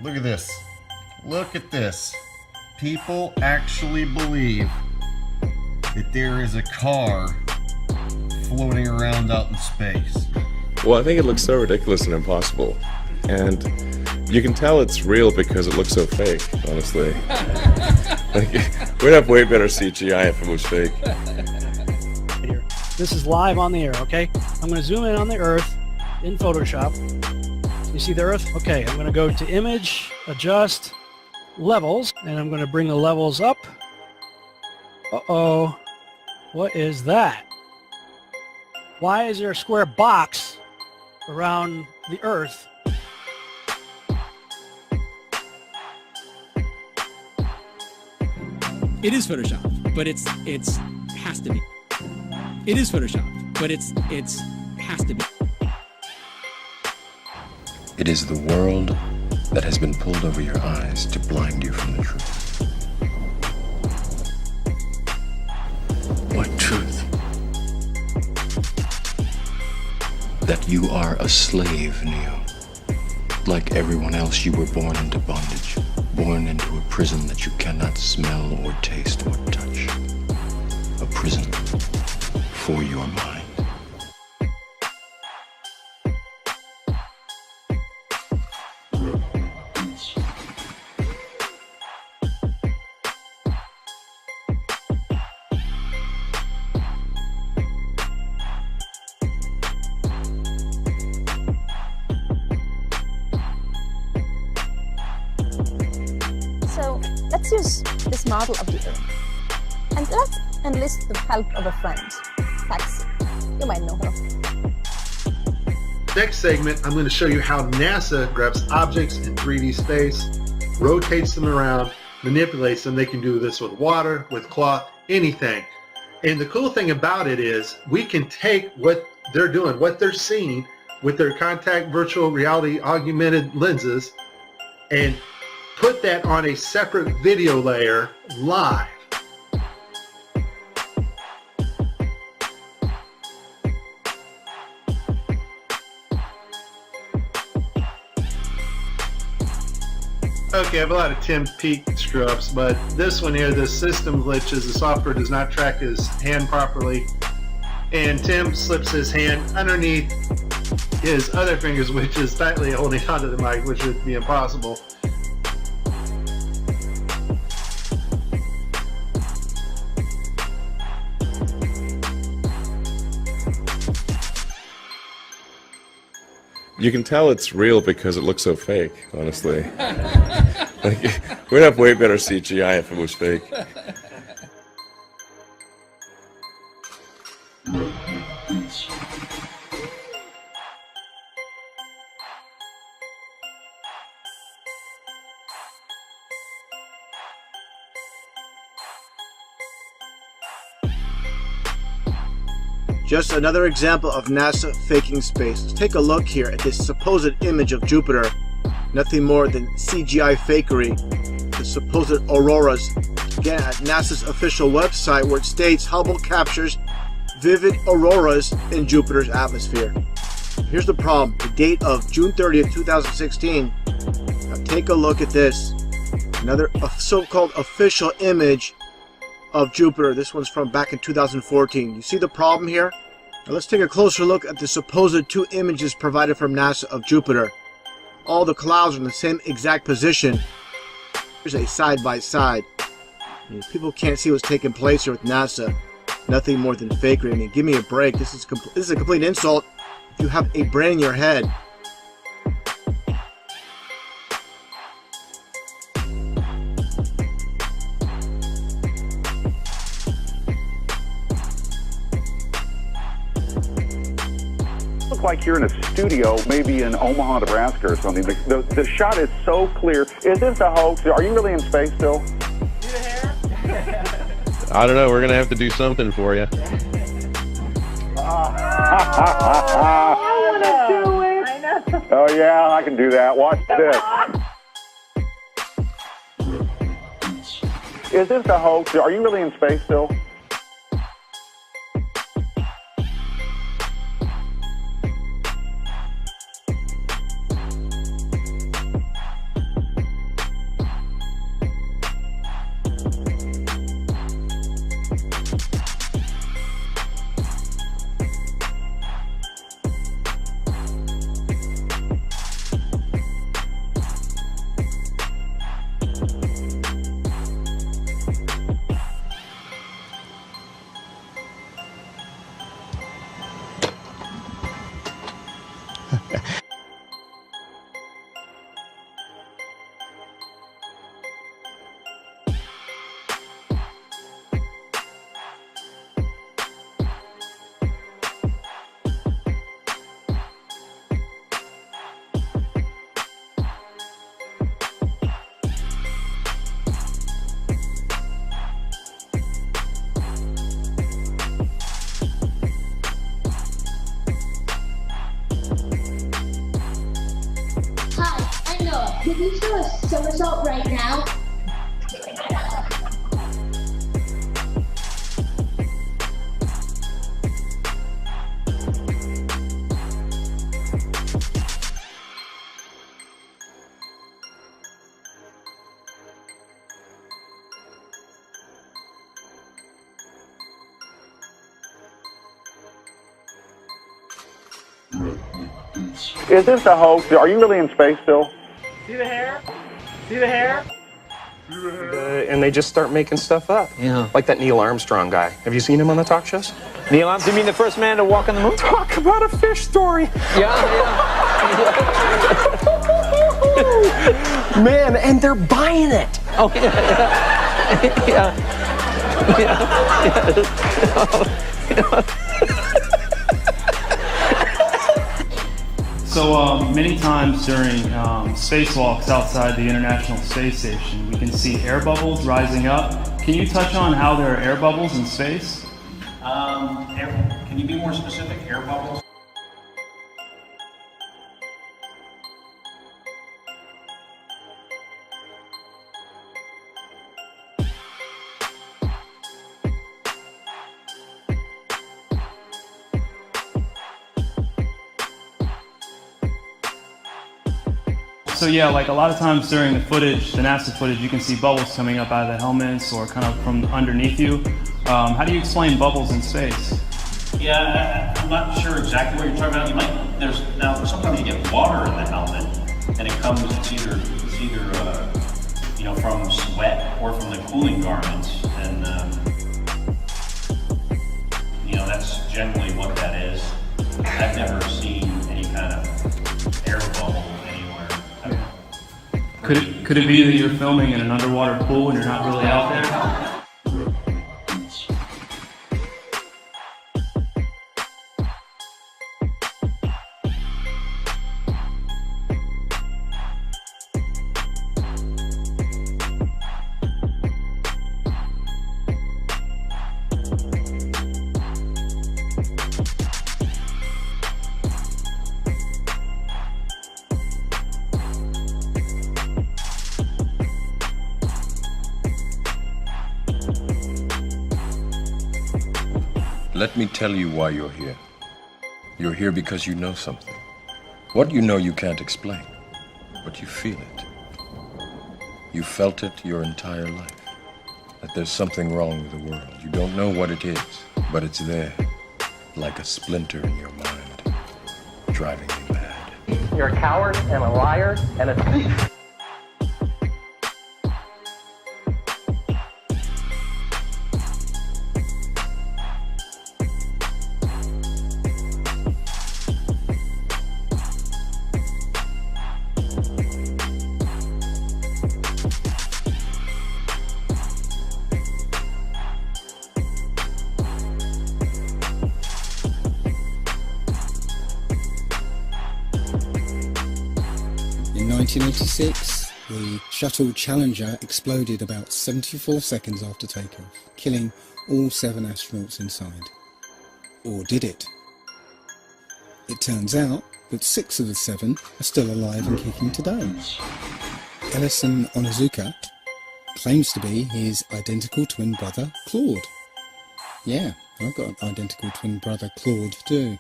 Look at this. Look at this. People actually believe that there is a car floating around out in space. Well, I think it looks so ridiculous and impossible. And you can tell it's real because it looks so fake, honestly. Like, we'd have way better CGI if it was fake. This is live on the air, okay? I'm going to zoom in on the Earth in Photoshop. You see the Earth? Okay, I'm going to go to Image, Adjust, Levels, and I'm going to bring the levels up. Uh-oh. What is that? Why is there a square box around the Earth? It is Photoshop, but it's has to be. It is Photoshop, but it's has to be. It is the world that has been pulled over your eyes to blind you from the truth. What truth? That you are a slave, Neo. Like everyone else, you were born into bondage, born into a prison that you cannot smell or taste or touch. A prison for your mind. So let's use this model of the Earth. And let's enlist the help of a friend, Taxi. You might know her. Next segment, I'm going to show you how NASA grabs objects in 3D space, rotates them around, manipulates them. They can do this with water, with cloth, anything. And the cool thing about it is we can take what they're doing, what they're seeing with their contact virtual reality augmented lenses and put that on a separate video layer live. Okay, I have a lot of Tim Peake screw-ups, but this one here, the system glitches, the software does not track his hand properly, and Tim slips his hand underneath his other fingers, which is tightly holding onto the mic, which would be impossible. You can tell it's real because it looks so fake, honestly. Like, we'd have way better CGI if it was fake. Just another example of NASA faking space. Let's take a look here at this supposed image of Jupiter. Nothing more than CGI fakery. The supposed auroras. Again, at NASA's official website where it states Hubble captures vivid auroras in Jupiter's atmosphere. Here's the problem. The date of June 30th, 2016. Now take a look at this. Another so-called official image of Jupiter. This one's from back in 2014. You see the problem here? Now let's take a closer look at the supposed two images provided from NASA of Jupiter. All the clouds are in the same exact position. Here's a side-by-side. People can't see what's taking place here with NASA. Nothing more than fakery. I mean, give me a break. This is a complete insult. If you have a brain in your head, like you're in a studio, maybe in Omaha, Nebraska or something. The shot is so clear. Is this a hoax? Are you really in space still? See the hair? I don't know. We're going to have to do something for you. I want to do it. I know. Oh, yeah, I can do that. Watch this. Is this a hoax? Are you really in space still? Can you do a somersault right now? Is this a hoax? Are you really in space still? See the hair? See the hair? And they just start making stuff up. Yeah. Like that Neil Armstrong guy. Have you seen him on the talk shows? Neil Armstrong, you mean the first man to walk on the moon? Talk about a fish story. Yeah. Man, and they're buying it. Oh, yeah. So many times during spacewalks outside the International Space Station, we can see air bubbles rising up. Can you touch on how there are air bubbles in space? Can you be more specific? Air bubbles? So yeah, like a lot of times during the footage, the NASA footage, you can see bubbles coming up out of the helmets or kind of from underneath you. How do you explain bubbles in space? Yeah, I'm not sure exactly what you're talking about. You might, now sometimes you get water in the helmet, and it's either you know, from sweat or from the cooling garments, and you know, that's generally what that is. I've never seen any kind of air bubble anywhere. Could it be that you're filming in an underwater pool and you're not really out there? Let me tell you why you're here. You're here because you know something. What you know you can't explain, but you feel it. You felt it your entire life, that there's something wrong with the world. You don't know what it is, but it's there, like a splinter in your mind, driving you mad. You're a coward and a liar and a thief. In 1986, the shuttle Challenger exploded about 74 seconds after takeoff, killing all 7 astronauts inside. Or did it? It turns out that 6 of the 7 are still alive and kicking today. Ellison Onizuka claims to be his identical twin brother, Claude. Yeah, I've got an identical twin brother, Claude, too.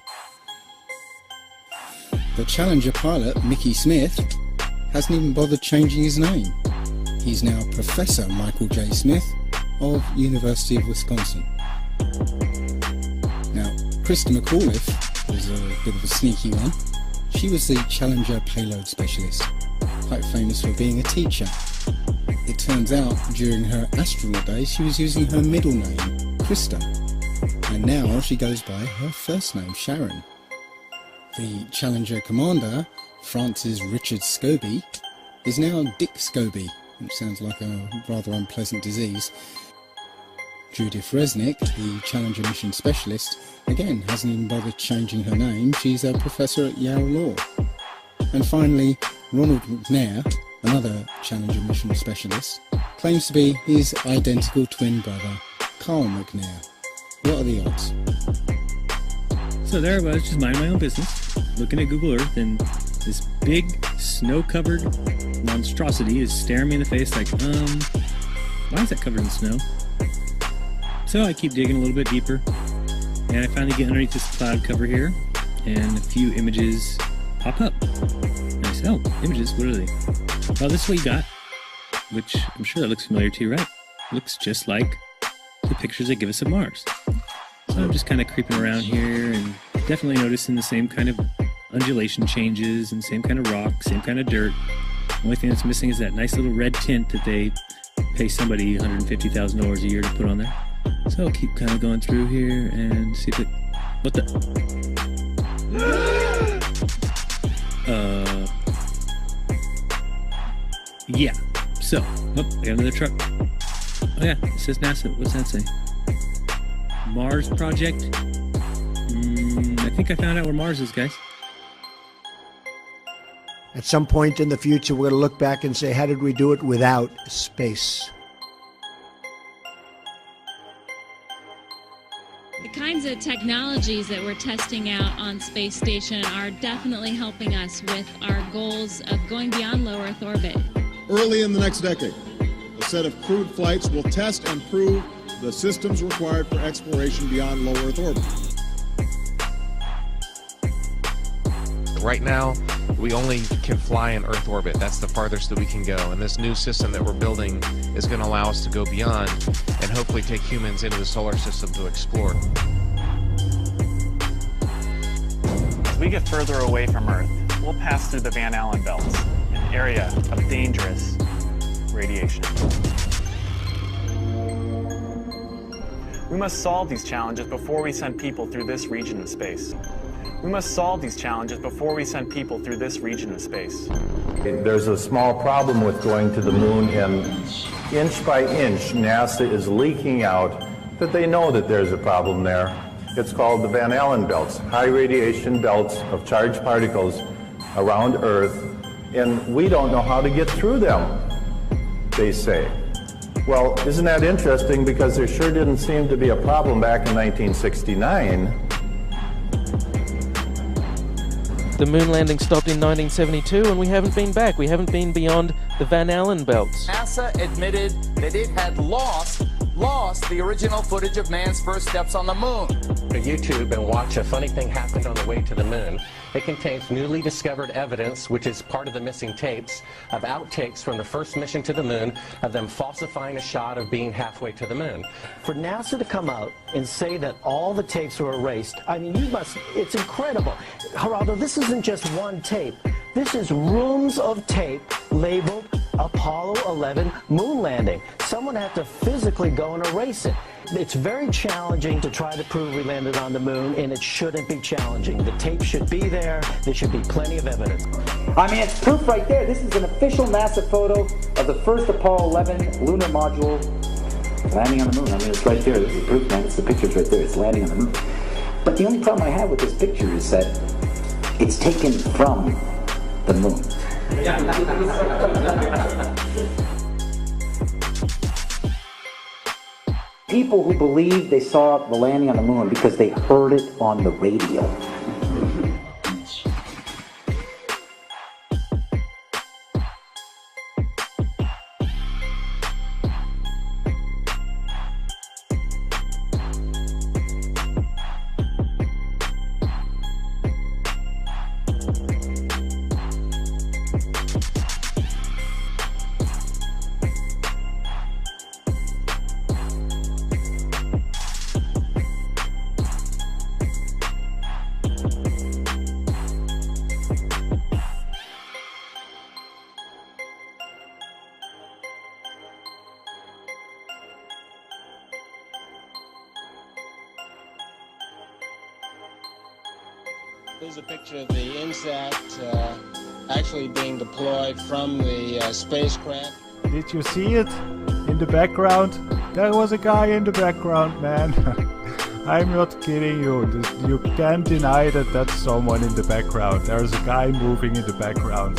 The Challenger pilot, Mickey Smith, hasn't even bothered changing his name. He's now Professor Michael J. Smith of University of Wisconsin. Now, Krista McAuliffe was a bit of a sneaky one. She was the Challenger payload specialist, quite famous for being a teacher. It turns out during her astronaut days she was using her middle name, Krista, and now she goes by her first name, Sharon. The Challenger commander, Francis Richard Scobie, is now Dick Scobie, which sounds like a rather unpleasant disease. Judith Resnick, the Challenger mission specialist, again hasn't even bothered changing her name. She's a professor at Yale Law. And finally, Ronald McNair, another Challenger mission specialist, claims to be his identical twin brother, Carl McNair. What are the odds? So there I was, just minding my own business, looking at Google Earth, and this big snow-covered monstrosity is staring me in the face like, why is that covered in snow? So I keep digging a little bit deeper, and I finally get underneath this cloud cover here, and a few images pop up. And I say, oh, images, what are they? Well, this is what you got, which I'm sure that looks familiar to you, right? Looks just like the pictures they give us of Mars. So I'm just kind of creeping around here and definitely noticing the same kind of undulation changes and same kind of rock, same kind of dirt. The only thing that's missing is that nice little red tint that they pay somebody $150,000 a year to put on there. So I'll keep kind of going through here and see if it... What the... Yeah. So, I got another truck. Oh yeah, it says NASA. What's that say? Mars Project? I think I found out where Mars is, guys. At some point in the future, we're going to look back and say, how did we do it without space? The kinds of technologies that we're testing out on Space Station are definitely helping us with our goals of going beyond low Earth orbit. Early in the next decade, a set of crewed flights will test and prove the systems required for exploration beyond low Earth orbit. Right now, we only can fly in Earth orbit. That's the farthest that we can go. And this new system that we're building is going to allow us to go beyond and hopefully take humans into the solar system to explore. As we get further away from Earth, we'll pass through the Van Allen belts, an area of dangerous radiation. We must solve these challenges before we send people through this region of space. We must solve these challenges before we send people through this region of space. There's a small problem with going to the moon, and inch by inch, NASA is leaking out that they know that there's a problem there. It's called the Van Allen belts, high radiation belts of charged particles around Earth, and we don't know how to get through them, they say. Well, isn't that interesting, because there sure didn't seem to be a problem back in 1969. The moon landing stopped in 1972 and we haven't been back. We haven't been beyond the Van Allen belts. NASA admitted that it had lost the original footage of man's first steps on the moon. Go to YouTube and watch A Funny Thing Happened on the Way to the Moon. It contains newly discovered evidence, which is part of the missing tapes, of outtakes from the first mission to the moon, of them falsifying a shot of being halfway to the moon. For NASA to come out and say that all the tapes were erased, I mean, it's incredible. Geraldo, this isn't just one tape. This is rooms of tape labeled Apollo 11 moon landing. Someone had to physically go and erase it. It's very challenging to try to prove we landed on the moon, and it shouldn't be challenging. The tape should be there. There should be plenty of evidence. I mean, it's proof right there. This is an official NASA photo of the first Apollo 11 lunar module landing on the moon. I mean, it's right there. This is proof, man. It's the picture's right there. It's landing on the moon. But the only problem I have with this picture is that it's taken from the moon. People who believe they saw the landing on the moon because they heard it on the radio. Here's a picture of the INSAT actually being deployed from the spacecraft. Did you see it in the background? There was a guy in the background, man. I'm not kidding you. You can't deny that that's someone in the background. There's a guy moving in the background.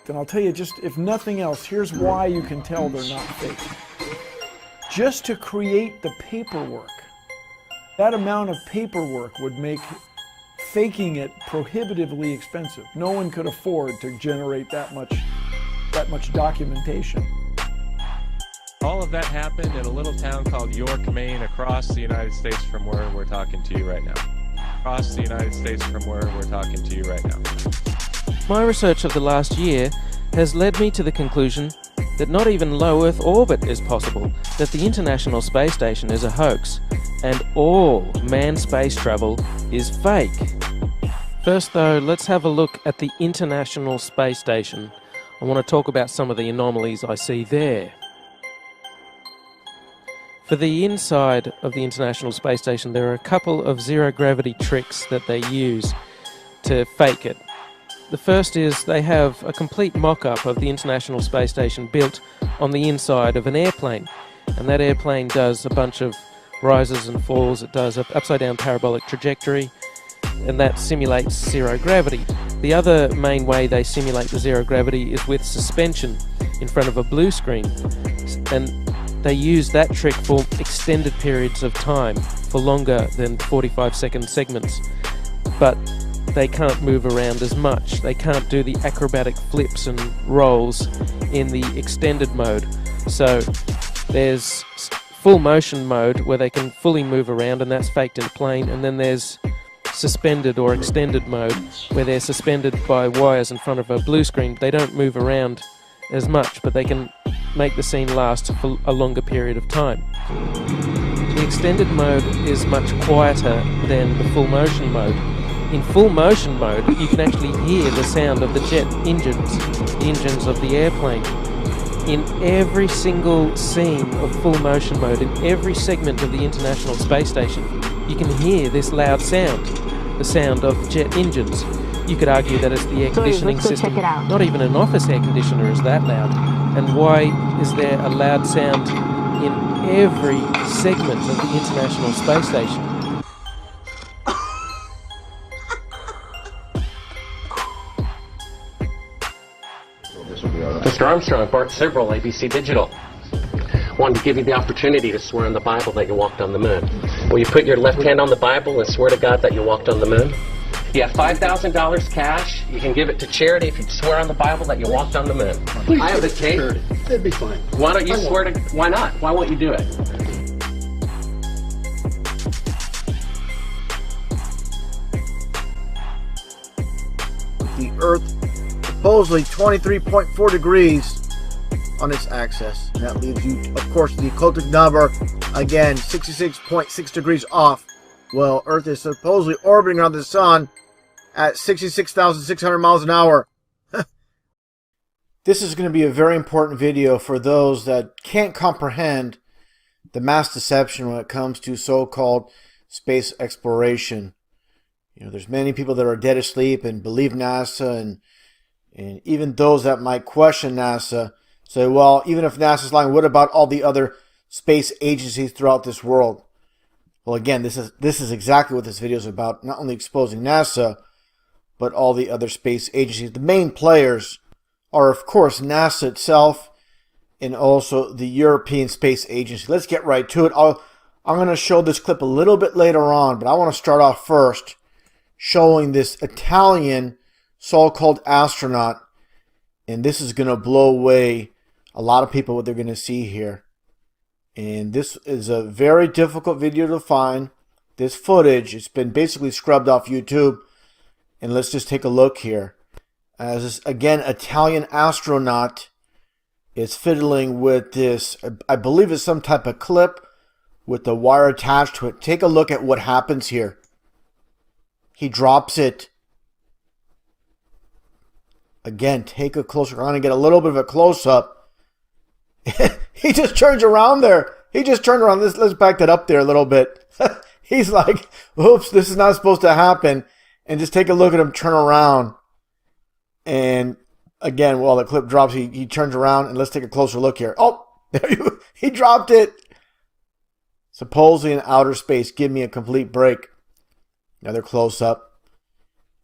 And I'll tell you, just if nothing else, here's why you can tell they're not fake. Just to create the paperwork, that amount of paperwork would make faking it prohibitively expensive. No one could afford to generate that much documentation. All of that happened in a little town called York, Maine, across the United States from where we're talking to you right now. Across the United States from where we're talking to you right now. My research of the last year has led me to the conclusion that not even low Earth orbit is possible, that the International Space Station is a hoax, and all manned space travel is fake. First though, let's have a look at the International Space Station. I want to talk about some of the anomalies I see there. For the inside of the International Space Station, there are a couple of zero-gravity tricks that they use to fake it. The first is they have a complete mock-up of the International Space Station built on the inside of an airplane. And that airplane does a bunch of rises and falls. It does an upside-down parabolic trajectory, and that simulates zero gravity. The other main way they simulate the zero gravity is with suspension in front of a blue screen. And they use that trick for extended periods of time, for longer than 45-second segments. But they can't move around as much. They can't do the acrobatic flips and rolls in the extended mode. So there's full motion mode where they can fully move around, and that's faked in a plane. And then there's suspended or extended mode where they're suspended by wires in front of a blue screen. They don't move around as much, but they can make the scene last for a longer period of time. The extended mode is much quieter than the full motion mode. In full motion mode, you can actually hear the sound of the jet engines, the engines of the airplane. In every single scene of full motion mode, in every segment of the International Space Station, you can hear this loud sound, the sound of the jet engines. You could argue that it's the air conditioning system. Not even an office air conditioner is that loud. And why is there a loud sound in every segment of the International Space Station? Mr. Armstrong bought several ABC Digital. Wanted to give you the opportunity to swear on the Bible that you walked on the moon. Will you put your left hand on the Bible and swear to God that you walked on the moon? You have $5,000 cash. You can give it to charity if you swear on the Bible that you walked on the moon. Please I have the tape. That'd be fine. Why don't you swear to... Why not? Why won't you do it? The Earth supposedly 23.4 degrees on its axis. And that leaves you, of course, the occultic number, again, 66.6 degrees off. Well, Earth is supposedly orbiting around the Sun at 66,600 miles an hour. This is going to be a very important video for those that can't comprehend the mass deception when it comes to so-called space exploration. You know, there's many people that are dead asleep and believe NASA, and even those that might question NASA say, well, even if NASA's lying, what about all the other space agencies throughout this world? Well, again, this is exactly what this video is about. Not only exposing NASA, but all the other space agencies. The main players are, of course, NASA itself and also the European Space Agency. Let's get right to it. I'm going to show this clip a little bit later on, but I want to start off first showing this Italian so-called astronaut. And this is going to blow away a lot of people what they're going to see here. And this is a very difficult video to find. This footage, it's been basically scrubbed off YouTube. And let's just take a look here. As this, again, Italian astronaut is fiddling with this, I believe it's some type of clip with the wire attached to it. Take a look at what happens here. He drops it. Again, take a closer. I'm going to get a little bit of a close-up. He just turns around there. He just turned around. Let's back that up there a little bit. He's like, oops, this is not supposed to happen. And just take a look at him turn around. And again, while the clip drops, he turns around. And let's take a closer look here. Oh, there he dropped it. Supposedly in outer space. Give me a complete break. Another close-up.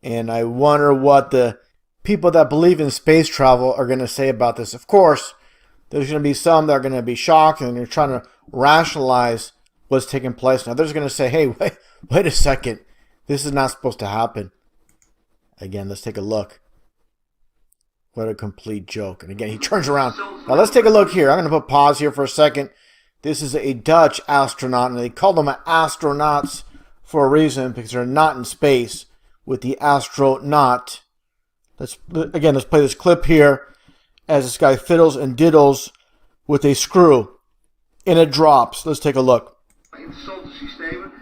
And I wonder what the people that believe in space travel are going to say about this. Of course, there's going to be some that are going to be shocked and they're trying to rationalize what's taking place. Now, there's going to say, hey, wait a second. This is not supposed to happen. Again, let's take a look. What a complete joke. And again, he turns around. Now, let's take a look here. I'm going to put pause here for a second. This is a Dutch astronaut, and they call them astronauts for a reason, because they're not in space with the astronaut. Let's play this clip here as this guy fiddles and diddles with a screw, and it drops. Let's take a look. Interessante systemen.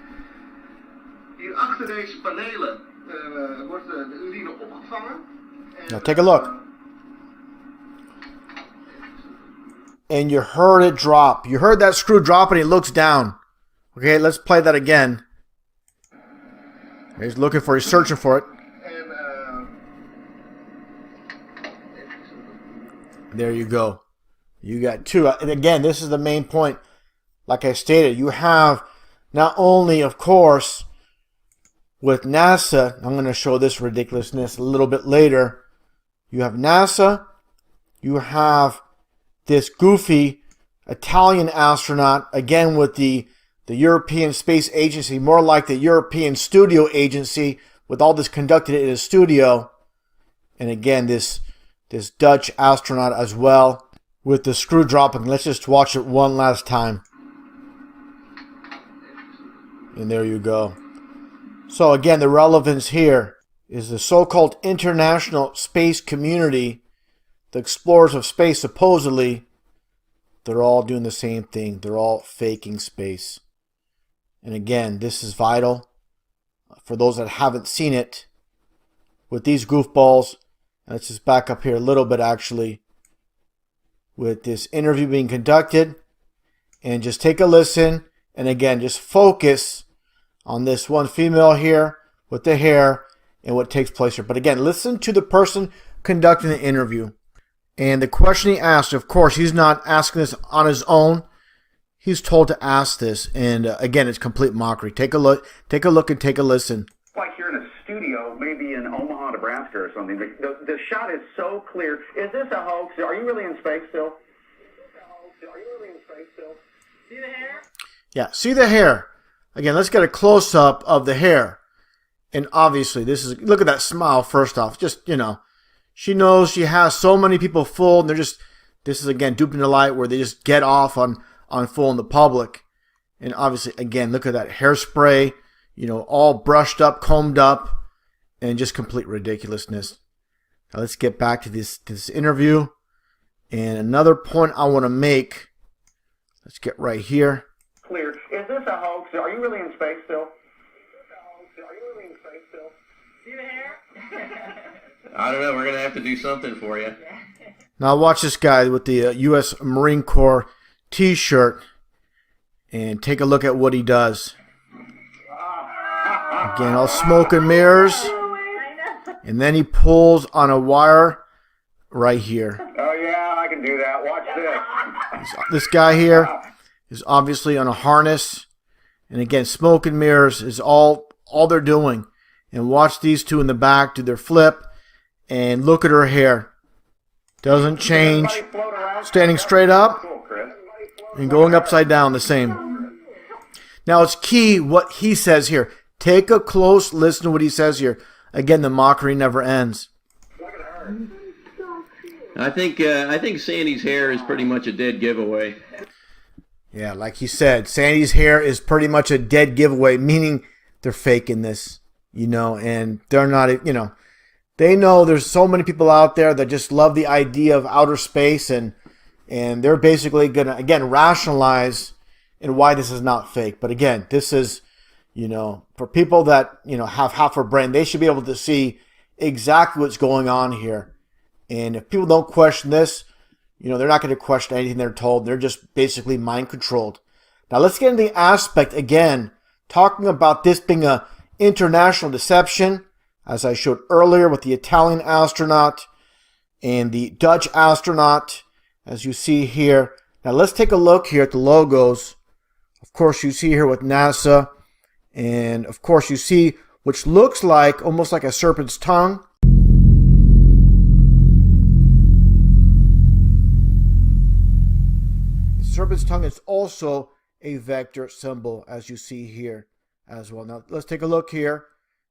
Hier achter deze panelen wordt de urine opgevangen. Now take a look. And you heard it drop. You heard that screw drop and he looks down. Okay, let's play that again. He's looking for it, he's searching for it. There you go. You got two. And again, this is the main point. Like I stated, you have not only, of course, with NASA, I'm going to show this ridiculousness a little bit later. You have NASA, you have this goofy Italian astronaut, again with the European Space Agency, more like the European Studio Agency, with all this conducted in a studio. And again, this Dutch astronaut as well, with the screw dropping. Let's just watch it one last time. And there you go. So again, the relevance here is the so-called international space community, the explorers of space, supposedly, they're all doing the same thing. They're all faking space. And again, this is vital for those that haven't seen it. With these goofballs, let's just back up here a little bit actually, with this interview being conducted, and just take a listen, and again, just focus on this one female here with the hair and what takes place here. But again, listen to the person conducting the interview. And the question he asked, of course, he's not asking this on his own. He's told to ask this. And again, it's complete mockery. Take a look and take a listen. Like you're in a studio, maybe in Omaha, Nebraska or something. The shot is so clear. Is this a hoax? Are you really in space still? See the hair? Yeah, see the hair. Again, let's get a close-up of the hair. And obviously, this is, look at that smile first off. Just, you know, she knows she has so many people fooled. And they're just, this is again, duping the light where they just get off on fooling the public. And obviously, again, look at that hairspray, you know, all brushed up, combed up, and just complete ridiculousness. Now let's get back to this interview. And another point I want to make, let's get right here. Clear. Is this a hoax? Are you really in space still? See the hair? I don't know. We're going to have to do something for you. Now watch this guy with the U.S. Marine Corps t-shirt and take a look at what he does. Again, all smoke and mirrors. And then he pulls on a wire right here. Oh, yeah, I can do that. Watch this. This guy here is obviously on a harness. And again, smoke and mirrors is all they're doing. And watch these two in the back do their flip. And look at her hair. Doesn't change. Standing straight up. And going upside down the same. Now it's key what he says here. Take a close listen to what he says here. Again, the mockery never ends. I think Sandy's hair is pretty much a dead giveaway. Yeah, like he said, Sandy's hair is pretty much a dead giveaway, meaning they're faking this, you know, and they're not, you know, they know there's so many people out there that just love the idea of outer space, and they're basically going to, again, rationalize and why this is not fake. But again, this is, you know, for people that, you know, have half a brain, they should be able to see exactly what's going on here. And if people don't question this, you know, they're not going to question anything they're told. They're just basically mind controlled. Now let's get into the aspect again, talking about this being an international deception, as I showed earlier with the Italian astronaut and the Dutch astronaut, as you see here. Now let's take a look here at the logos. Of course, you see here with NASA, and of course you see which looks like almost like a serpent's tongue. serpent's tongue is also a vector symbol, as you see here as well. Now, let's take a look here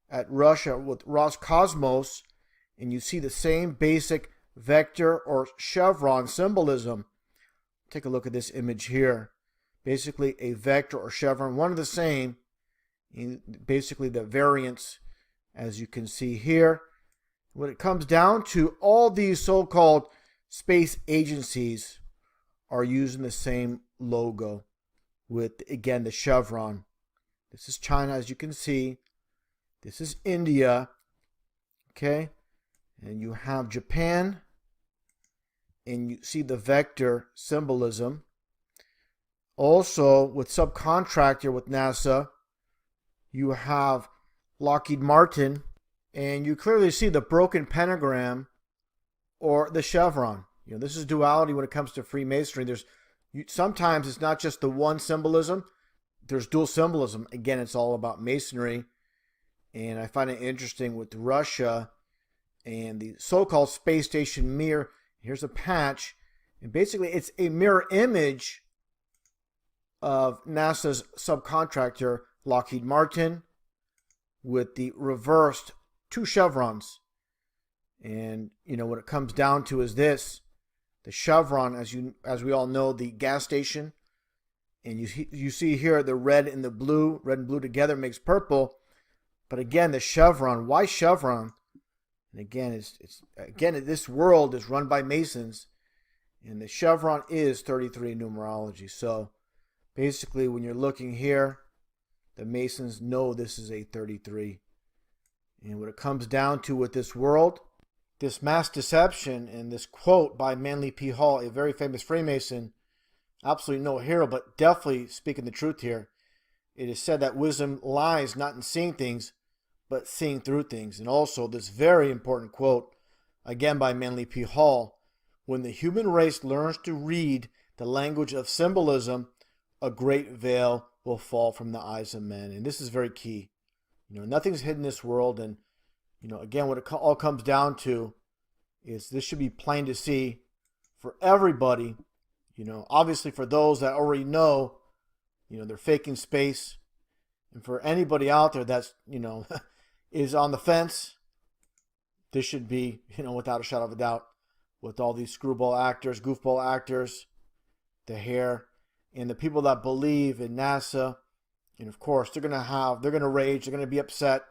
at Russia with Roscosmos, and you see the same basic vector or chevron symbolism. Take a look at this image here. Basically, a vector or chevron, one of the same. Basically, the variants, as you can see here. When it comes down to, all these so-called space agencies are using the same logo with, again, the chevron. This is China, as you can see. This is India. Okay? And you have Japan. And you see the vector symbolism. Also, with subcontractor with NASA, you have Lockheed Martin. And you clearly see the broken pentagram or the chevron. This is duality when it comes to Freemasonry. Sometimes it's not just the one symbolism. There's dual symbolism. Again, it's all about Masonry. And I find it interesting with Russia and the so-called space station mirror. Here's a patch. And basically, it's a mirror image of NASA's subcontractor, Lockheed Martin, with the reversed 2 chevrons. And, what it comes down to is this. The chevron, as we all know, the gas station. And you see here the red and the blue. Red and blue together makes purple. But again, the chevron. Why chevron? And again, this world is run by Masons. And the chevron is 33 in numerology. So basically, when you're looking here, the Masons know this is a 33. And what it comes down to with this world, this mass deception, and this quote by Manly P. Hall, a very famous Freemason, absolutely no hero, but definitely speaking the truth here. It is said that wisdom lies not in seeing things, but seeing through things. And also this very important quote, again by Manly P. Hall, when the human race learns to read the language of symbolism, a great veil will fall from the eyes of men. And this is very key. Nothing's hidden in this world. And, again, what it all comes down to is this should be plain to see for everybody. Obviously for those that already know, they're faking space. And for anybody out there that's, is on the fence, this should be, without a shadow of a doubt, with all these screwball actors, goofball actors, the hair, and the people that believe in NASA. And of course, they're going to rage, they're going to be upset.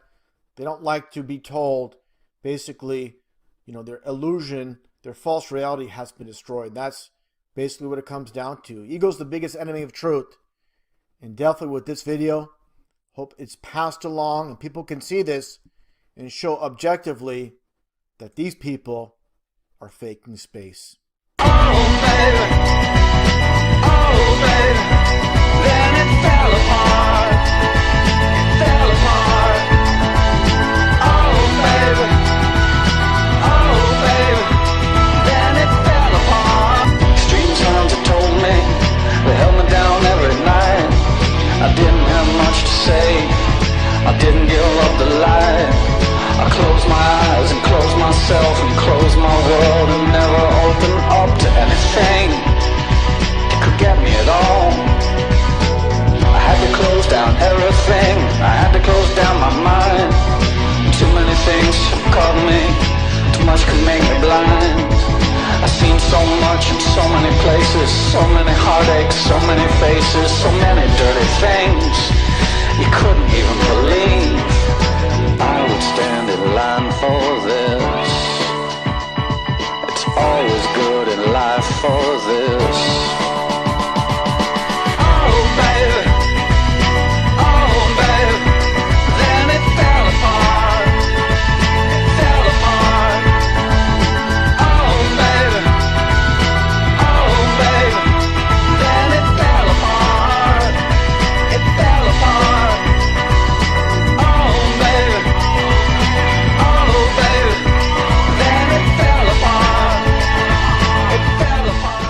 They don't like to be told, basically, their illusion, their false reality has been destroyed. That's basically what it comes down to. Ego's the biggest enemy of truth. And definitely with this video, hope it's passed along and people can see this and show objectively that these people are faking space. Oh, baby. Then it fell apart. Fell apart. Oh, baby. Oh, baby. Then it fell apart. Strange sounds have told me. They held me down every night. I didn't have much to say. I didn't give up the light. I closed my eyes and closed myself and closed my world and never opened up to anything that could get me at all. I had to close down everything. I had to close down my mind. Too many things have caught me. Too much could make me blind. I've seen so much in so many places. So many heartaches, so many faces, so many dirty things you couldn't even believe. I would stand in line for this. It's always good in life for this. Oh, baby. Oh, baby. Then it fell apart. It fell apart. Oh, baby. Oh, baby. Then it fell apart. It fell apart. Oh, baby. Oh, baby. Then it fell apart. It fell apart.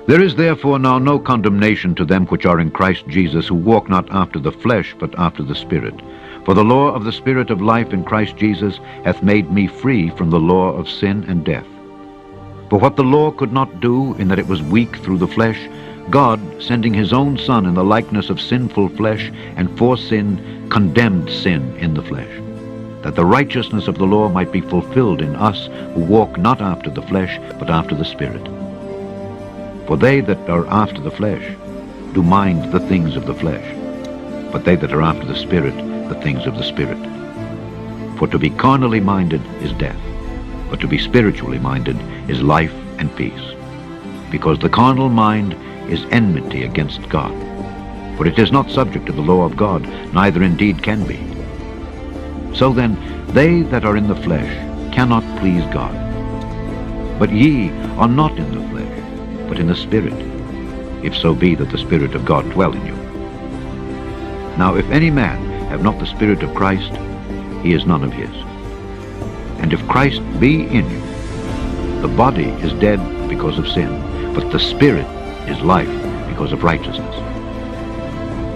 There is therefore now no condemnation to them which are in Christ Jesus, who walk not after the flesh, but after the Spirit. For the law of the Spirit of life in Christ Jesus hath made me free from the law of sin and death. For what the law could not do, in that it was weak through the flesh, God, sending his own Son in the likeness of sinful flesh, and for sin, condemned sin in the flesh, that the righteousness of the law might be fulfilled in us who walk not after the flesh, but after the Spirit. For they that are after the flesh do mind the things of the flesh, but they that are after the Spirit, the things of the Spirit. For to be carnally minded is death, but to be spiritually minded is life and peace. Because the carnal mind is enmity against God, for it is not subject to the law of God, neither indeed can be. So then, they that are in the flesh cannot please God. But ye are not in the flesh, but in the Spirit, if so be that the Spirit of God dwell in you. Now if any man have not the Spirit of Christ, he is none of his. And if Christ be in you, the body is dead because of sin, but the Spirit is life because of righteousness.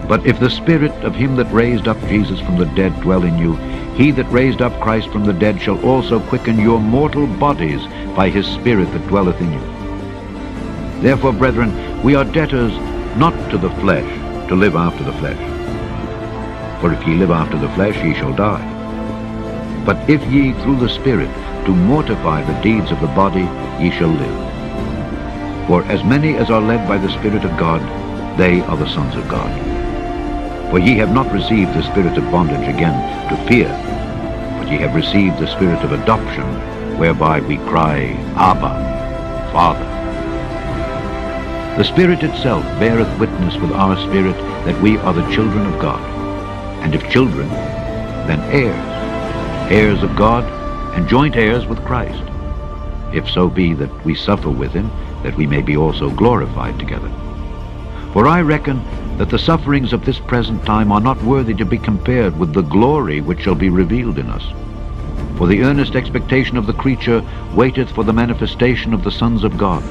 But if the Spirit of him that raised up Jesus from the dead dwell in you, he that raised up Christ from the dead shall also quicken your mortal bodies by his Spirit that dwelleth in you. Therefore, brethren, we are debtors not to the flesh, to live after the flesh. For if ye live after the flesh, ye shall die. But if ye through the Spirit do mortify the deeds of the body, ye shall live. For as many as are led by the Spirit of God, they are the sons of God. For ye have not received the spirit of bondage again to fear, but ye have received the Spirit of adoption, whereby we cry, Abba, Father. The Spirit itself beareth witness with our spirit that we are the children of God. And if children, then heirs, heirs of God, and joint heirs with Christ, if so be that we suffer with him, that we may be also glorified together. For I reckon that the sufferings of this present time are not worthy to be compared with the glory which shall be revealed in us. For the earnest expectation of the creature waiteth for the manifestation of the sons of God.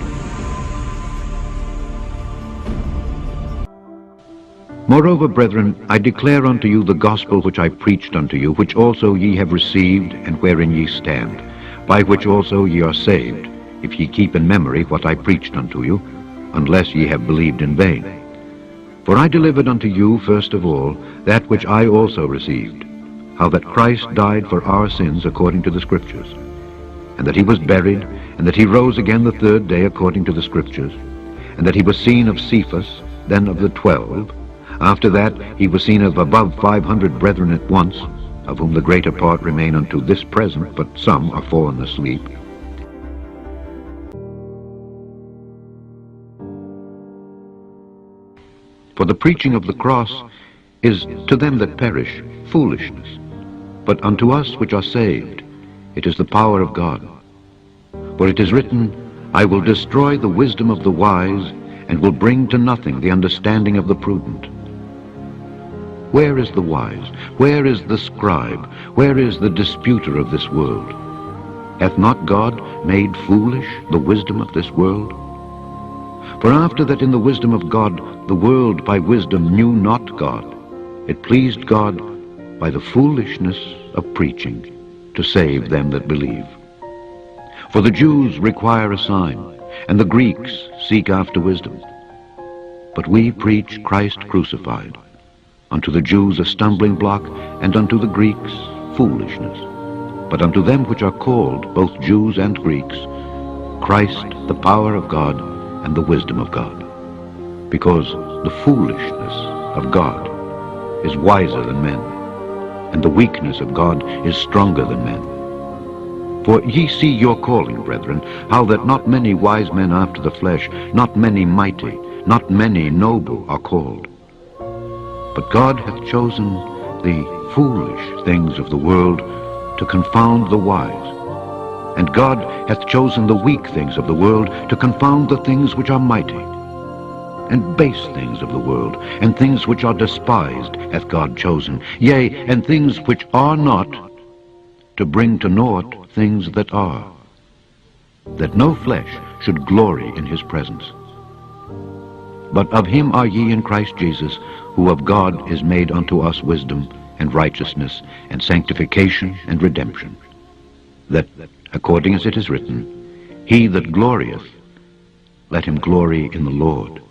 Moreover, brethren, I declare unto you the gospel which I preached unto you, which also ye have received, and wherein ye stand, by which also ye are saved, if ye keep in memory what I preached unto you, unless ye have believed in vain. For I delivered unto you, first of all, that which I also received, how that Christ died for our sins according to the Scriptures, and that he was buried, and that he rose again the third day according to the Scriptures, and that he was seen of Cephas, then of the 12. After that he was seen of above 500 brethren at once, of whom the greater part remain unto this present, but some are fallen asleep. For the preaching of the cross is to them that perish foolishness, but unto us which are saved it is the power of God. For it is written, I will destroy the wisdom of the wise, and will bring to nothing the understanding of the prudent. Where is the wise? Where is the scribe? Where is the disputer of this world? Hath not God made foolish the wisdom of this world? For after that in the wisdom of God the world by wisdom knew not God, it pleased God by the foolishness of preaching to save them that believe. For the Jews require a sign, and the Greeks seek after wisdom. But we preach Christ crucified, unto the Jews a stumbling block, and unto the Greeks foolishness. But unto them which are called, both Jews and Greeks, Christ the power of God and the wisdom of God. Because the foolishness of God is wiser than men, and the weakness of God is stronger than men. For ye see your calling, brethren, how that not many wise men after the flesh, not many mighty, not many noble are called. But God hath chosen the foolish things of the world to confound the wise. And God hath chosen the weak things of the world to confound the things which are mighty. And base things of the world, and things which are despised, hath God chosen, yea, and things which are not, to bring to naught things that are, that no flesh should glory in his presence. But of him are ye in Christ Jesus, who of God is made unto us wisdom, and righteousness, and sanctification, and redemption, that, according as it is written, He that glorieth, let him glory in the Lord.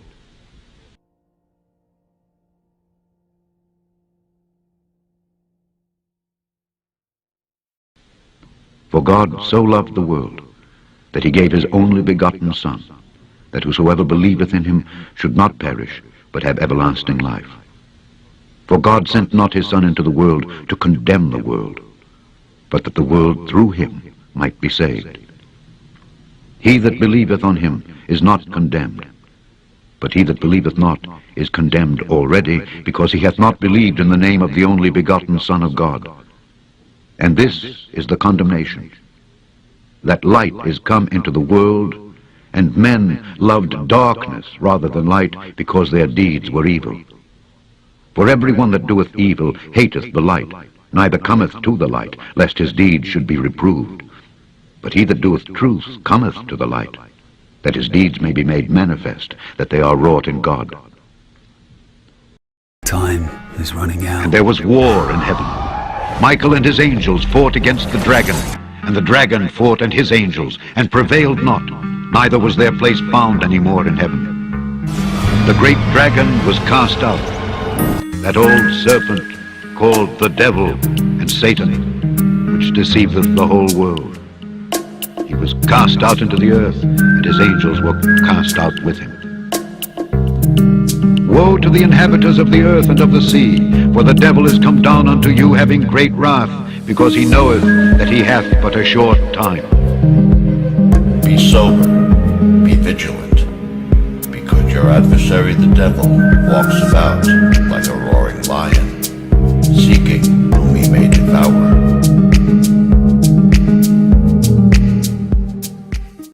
For God so loved the world, that he gave his only begotten Son, that whosoever believeth in him should not perish, but have everlasting life. For God sent not his Son into the world to condemn the world, but that the world through him might be saved. He that believeth on him is not condemned, but he that believeth not is condemned already, because he hath not believed in the name of the only begotten Son of God. And this is the condemnation, that light is come into the world, and men loved darkness rather than light, because their deeds were evil. For every one that doeth evil hateth the light, neither cometh to the light, lest his deeds should be reproved. But he that doeth truth cometh to the light, that his deeds may be made manifest, that they are wrought in God. Time is running out. And there was war in heaven. Michael and his angels fought against the dragon, and the dragon fought and his angels, and prevailed not, neither was their place found any more in heaven. The great dragon was cast out, that old serpent called the devil and Satan, which deceiveth the whole world. He was cast out into the earth, and his angels were cast out with him. Woe to the inhabitants of the earth and of the sea, for the devil is come down unto you, having great wrath, because he knoweth that he hath but a short time. Be sober, be vigilant, because your adversary the devil walks about like a roaring lion, seeking whom he may devour.